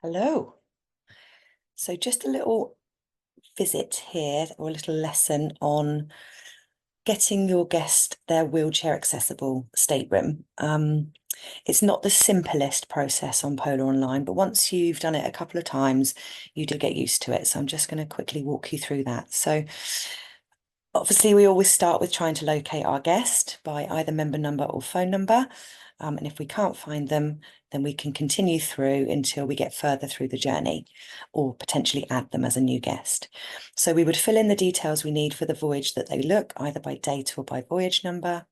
Hello. So just a little visit here, or a little lesson on getting your guest their wheelchair accessible stateroom. It's not the simplest process on Polar Online, but once you've done it a couple of times, you do get used to it. So I'm just going to quickly walk you through that. So obviously, we always start with trying to locate our guest by either member number or phone number. And if we can't find them, then we can continue through until we get further through the journey or potentially add them as a new guest. So we would fill in the details we need for the voyage that they look, either by date or by voyage number.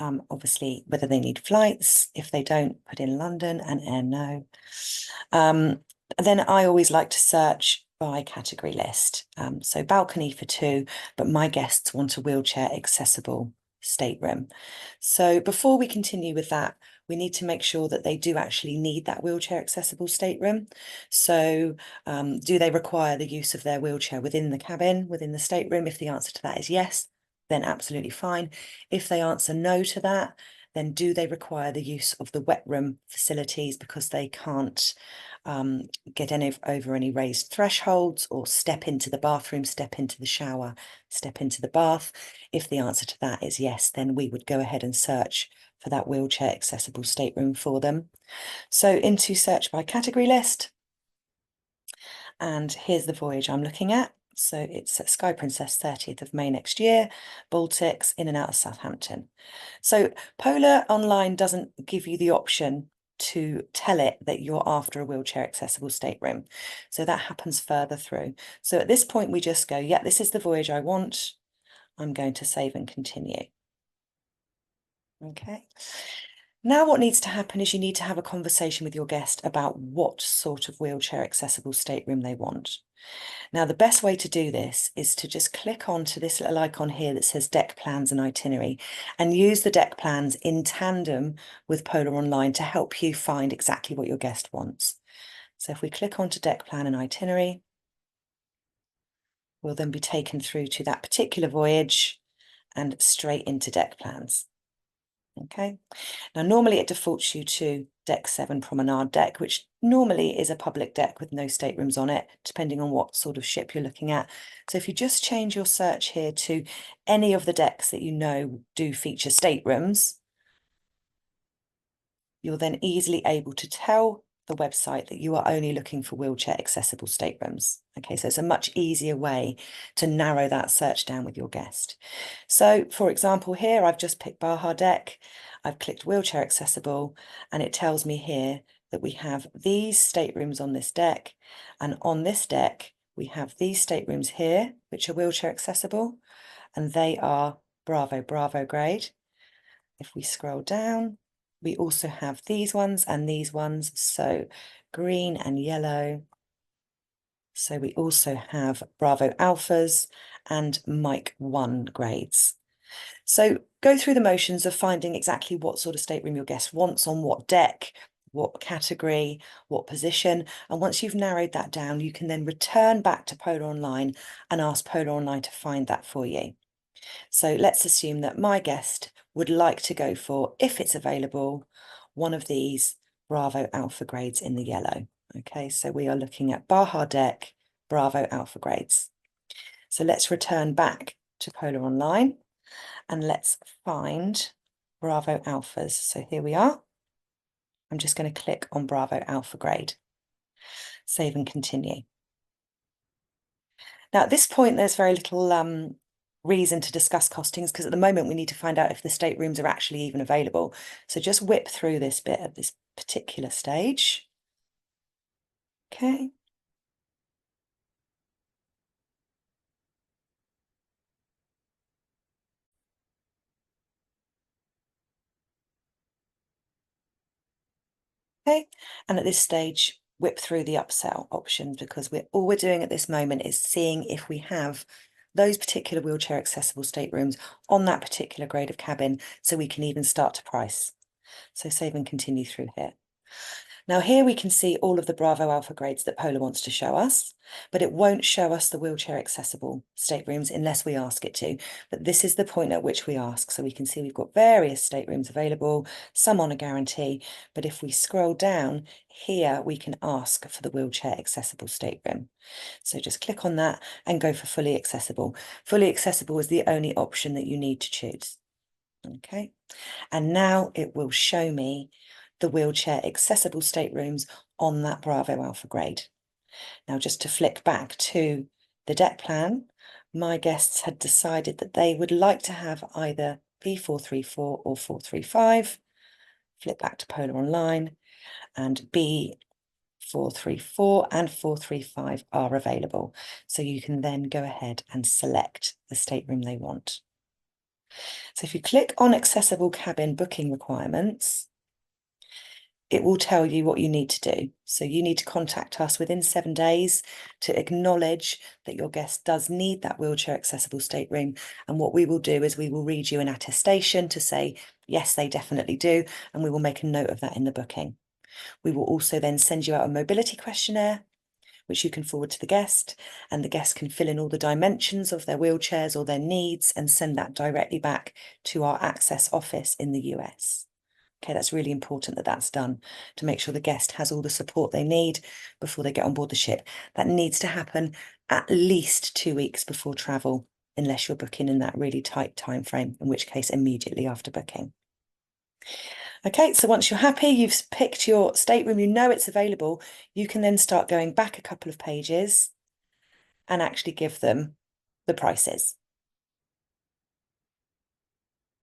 Obviously, whether they need flights. If they don't, put in London and air no. Then I always like to search by category list. So balcony for 2, but my guests want a wheelchair accessible stateroom. So before we continue with that, we need to make sure that they do actually need that wheelchair accessible stateroom. So do they require the use of their wheelchair within the cabin, within the stateroom? If the answer to that is yes, then absolutely fine. If they answer no to that, then do they require the use of the wet room facilities because they can't get over any raised thresholds, or step into the bathroom, step into the shower, step into the bath? If the answer to that is yes, then we would go ahead and search for that wheelchair accessible stateroom for them. So into search by category list. And here's the voyage I'm looking at. So it's at Sky Princess, 30th of May next year, Baltics, in and out of Southampton. So Polar Online doesn't give you the option to tell it that you're after a wheelchair accessible stateroom. So that happens further through. So at this point, we just go, yeah, this is the voyage I want. I'm going to save and continue. Okay. Now what needs to happen is you need to have a conversation with your guest about what sort of wheelchair accessible stateroom they want. Now, the best way to do this is to just click onto this little icon here that says deck plans and itinerary, and use the deck plans in tandem with Polar Online to help you find exactly what your guest wants. So if we click onto deck plan and itinerary, we'll then be taken through to that particular voyage and straight into deck plans. Okay, now normally it defaults you to deck 7 promenade deck, which normally is a public deck with no staterooms on it, depending on what sort of ship you're looking at. So if you just change your search here to any of the decks that you know do feature staterooms, you're then easily able to tell the website that you are only looking for wheelchair accessible staterooms. Okay, so it's a much easier way to narrow that search down with your guest. So for example, here I've just picked Baja Deck, I've clicked wheelchair accessible, and it tells me here that we have these staterooms on this deck, and on this deck we have these staterooms here which are wheelchair accessible, and they are Bravo grade. If we scroll down, we also have these ones and these ones, so green and yellow. So we also have Bravo Alphas and Mike 1 grades. So go through the motions of finding exactly what sort of stateroom your guest wants, on what deck, what category, what position. And once you've narrowed that down, you can then return back to Polar Online and ask Polar Online to find that for you. So let's assume that my guest would like to go for, if it's available, one of these Bravo Alpha grades in the yellow. Okay, so we are looking at Baja Deck, Bravo Alpha grades. So let's return back to Polar Online and let's find Bravo Alphas. So here we are. I'm just going to click on Bravo Alpha grade. Save and continue. Now at this point, there's very little reason to discuss costings, because at the moment we need to find out if the staterooms are actually even available. So just whip through this bit at this particular stage. Okay. Okay, and at this stage, whip through the upsell options, because all we're doing at this moment is seeing if we have those particular wheelchair accessible staterooms on that particular grade of cabin, so we can even start to price. So save and continue through here. Now here we can see all of the Bravo Alpha grades that Polar wants to show us, but it won't show us the wheelchair accessible staterooms unless we ask it to. But this is the point at which we ask. So we can see we've got various staterooms available, some on a guarantee, but if we scroll down here, we can ask for the wheelchair accessible stateroom. So just click on that and go for fully accessible. Fully accessible is the only option that you need to choose. Okay, and now it will show me the wheelchair accessible staterooms on that Bravo Alpha grade. Now, just to flick back to the deck plan, my guests had decided that they would like to have either B434 or 435. Flip back to Polar Online, and B434 and 435 are available. So you can then go ahead and select the stateroom they want. So if you click on accessible cabin booking requirements, it will tell you what you need to do. So you need to contact us within 7 days to acknowledge that your guest does need that wheelchair accessible stateroom. And what we will do is we will read you an attestation to say, yes, they definitely do. And we will make a note of that in the booking. We will also then send you out a mobility questionnaire, which you can forward to the guest, and the guest can fill in all the dimensions of their wheelchairs or their needs and send that directly back to our access office in the US. Okay, that's really important that that's done to make sure the guest has all the support they need before they get on board the ship. That needs to happen at least 2 weeks before travel, unless you're booking in that really tight time frame, in which case immediately after booking. Okay, so once you're happy, you've picked your stateroom, you know it's available, you can then start going back a couple of pages and actually give them the prices.